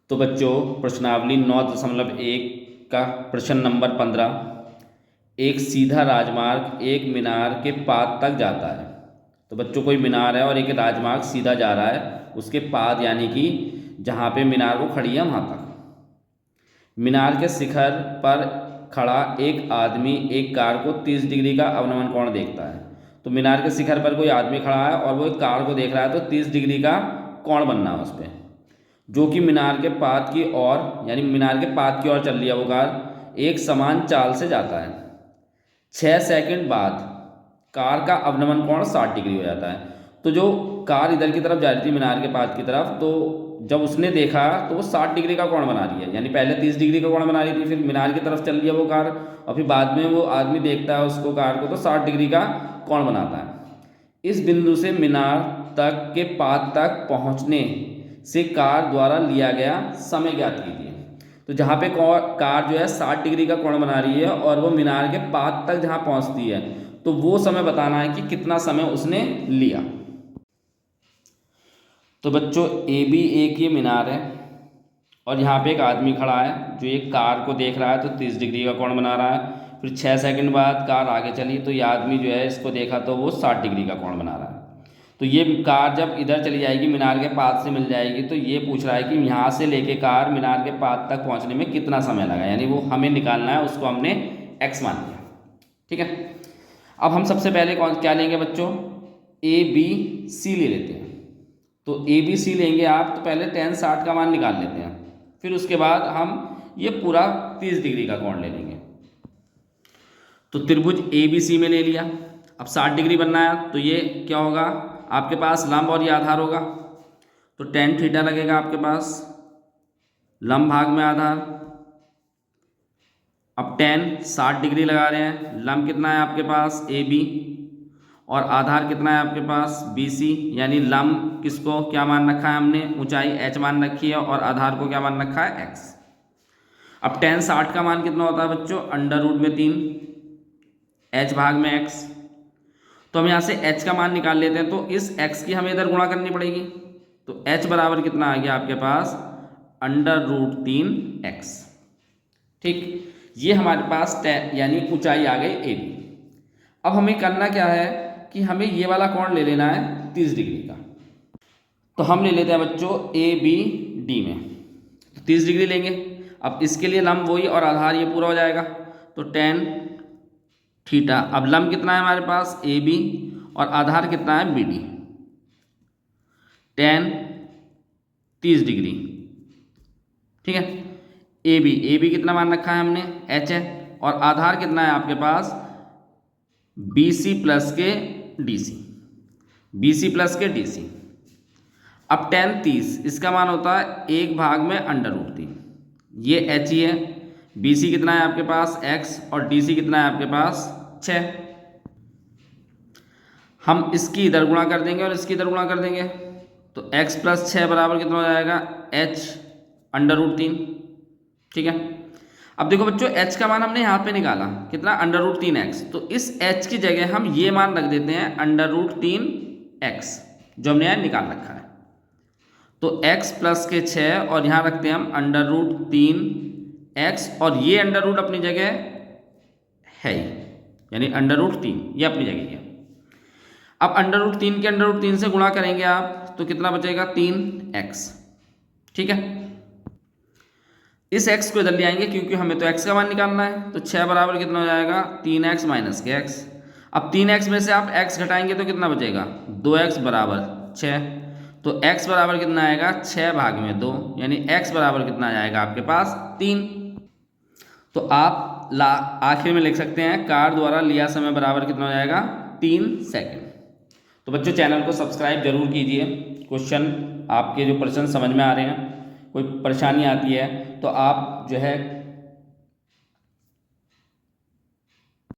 तो बच्चों प्रश्नावली 9.1 का प्रश्न नंबर 15, एक सीधा राजमार्ग एक मीनार के पाद तक जाता है। तो बच्चों कोई मीनार है और एक राजमार्ग सीधा जा रहा है उसके पाद यानी कि जहाँ पे मीनार वो खड़ी है वहाँ तक। मीनार के शिखर पर खड़ा एक आदमी एक कार को 30 डिग्री का अवनमन कोण देखता है। तो मीनार के शिखर पर कोई आदमी खड़ा है और वो एक कार को देख रहा है, तो 30 डिग्री का कोण बनना है उस पर, जो कि मीनार के पाद की ओर यानी मीनार के पाद की ओर चल रही है। वो कार एक समान चाल से जाता है। 6 सेकंड बाद कार का अवनमन कोण 60 डिग्री हो जाता है। तो जो कार इधर की तरफ जा रही थी मीनार के पाद की तरफ, तो जब उसने देखा तो वो 60 डिग्री का कोण बना रही है, यानी पहले 30 डिग्री का कोण बना रही थी, फिर मीनार की तरफ चल रही है वो कार, और फिर बाद में वो आदमी देखता है उसको कार को तो 60 डिग्री का कोण बनाता है। इस बिंदु से मीनार तक के पाद तक पहुँचने से कार द्वारा लिया गया समय ज्ञात कीजिए। तो जहाँ पे कार जो है 60 डिग्री का कोण बना रही है और वो मीनार के पाद तक जहाँ पहुँचती है, तो वो समय बताना है कि कितना समय उसने लिया। तो बच्चों ए बी एक ये मीनार है और यहाँ पे एक आदमी खड़ा है जो एक कार को देख रहा है, तो 30 डिग्री का कोण बना रहा है। फिर 6 सेकंड बाद कार आगे चली तो ये आदमी जो है इसको देखा तो वो 60 डिग्री का कोण बना रहा है। तो ये कार जब इधर चली जाएगी मीनार के पाद से मिल जाएगी, तो ये पूछ रहा है कि यहाँ से लेके कार मीनार के पाद तक पहुँचने में कितना समय लगा, यानी वो हमें निकालना है, उसको हमने x मान लिया। ठीक है, अब हम सबसे पहले क्या लेंगे बच्चों, ए बी सी ले लेते हैं। तो ए बी सी लेंगे आप, तो पहले tan 60 का मान निकाल लेते हैं, फिर उसके बाद हम ये पूरा 30 डिग्री का कोण ले लेंगे। तो त्रिभुज ए बी सी में ले लिया। अब 60 डिग्री बनना है तो ये क्या होगा, आपके पास लंब और ये आधार होगा, तो tan थीटा लगेगा आपके पास, लंब भाग में आधार। अब tan 60 डिग्री लगा रहे हैं, लंब कितना है आपके पास ए बी और आधार कितना है आपके पास बी सी, यानी लंब किसको क्या मान रखा है हमने, ऊंचाई h मान रखी है और आधार को क्या मान रखा है x। अब tan 60 का मान कितना होता है बच्चों, अंडर रूट में 3 h भाग में x। तो हम यहाँ से h का मान निकाल लेते हैं, तो इस x की हमें इधर गुणा करनी पड़ेगी। तो h बराबर कितना आ गया आपके पास, अंडर रूट 3x। ठीक, ये हमारे पास यानी ऊंचाई आ गई ए बी। अब हमें करना क्या है कि हमें ये वाला कोण ले लेना है 30 डिग्री का। तो हम ले लेते हैं बच्चों ए बी डी में, तो 30 डिग्री लेंगे। अब इसके लिए लंब वही और आधार ये पूरा हो जाएगा, तो tan थीटा। अब लंब कितना है हमारे पास ए बी और आधार कितना है बी डी, tan 30 डिग्री। ठीक है, ए बी कितना मान रखा है हमने h है, और आधार कितना है आपके पास बी सी प्लस के D C, B C plus के डी सी। अब tan 30 इसका मान होता है 1 भाग में अंडर रूट 3, ये h ही है। बी सी कितना है आपके पास x और डी सी कितना है आपके पास 6। हम इसकी इधर गुणा कर देंगे और इसकी इधर गुणा कर देंगे, तो x प्लस 6 बराबर कितना हो जाएगा h अंडर रूट 3। ठीक है, अब देखो बच्चों h का मान हमने यहाँ पे निकाला कितना, अंडर रूट 3x। तो इस h की जगह हम ये मान रख देते हैं अंडर रूट 3x जो हमने यहाँ निकाल रखा है। तो x प्लस के 6 और यहाँ रखते हैं हम अंडर रूट 3x, और ये अंडर रूट अपनी जगह है ही, यानी अंडर रूट 3 ये अपनी जगह है। अब अंडर रूट 3 के अंडर रूट 3 से गुणा करेंगे आप, तो कितना बचेगा 3x। ठीक है, इस x को इधर ले आएंगे क्योंकि हमें तो x का मान निकालना है, तो 6 बराबर कितना हो जाएगा 3x माइनस के x। अब 3x में से आप x घटाएंगे तो कितना बचेगा 2x बराबर 6, तो x बराबर कितना आएगा 6 भाग में 2, यानी x बराबर कितना आ जाएगा आपके पास 3। तो आप आखिर में लिख सकते हैं कार द्वारा लिया समय बराबर कितना हो जाएगा 3 सेकंड। तो बच्चों चैनल को सब्सक्राइब जरूर कीजिए। क्वेश्चन आपके जो प्रश्न समझ में आ रहे हैं, कोई परेशानी आती है तो आप जो है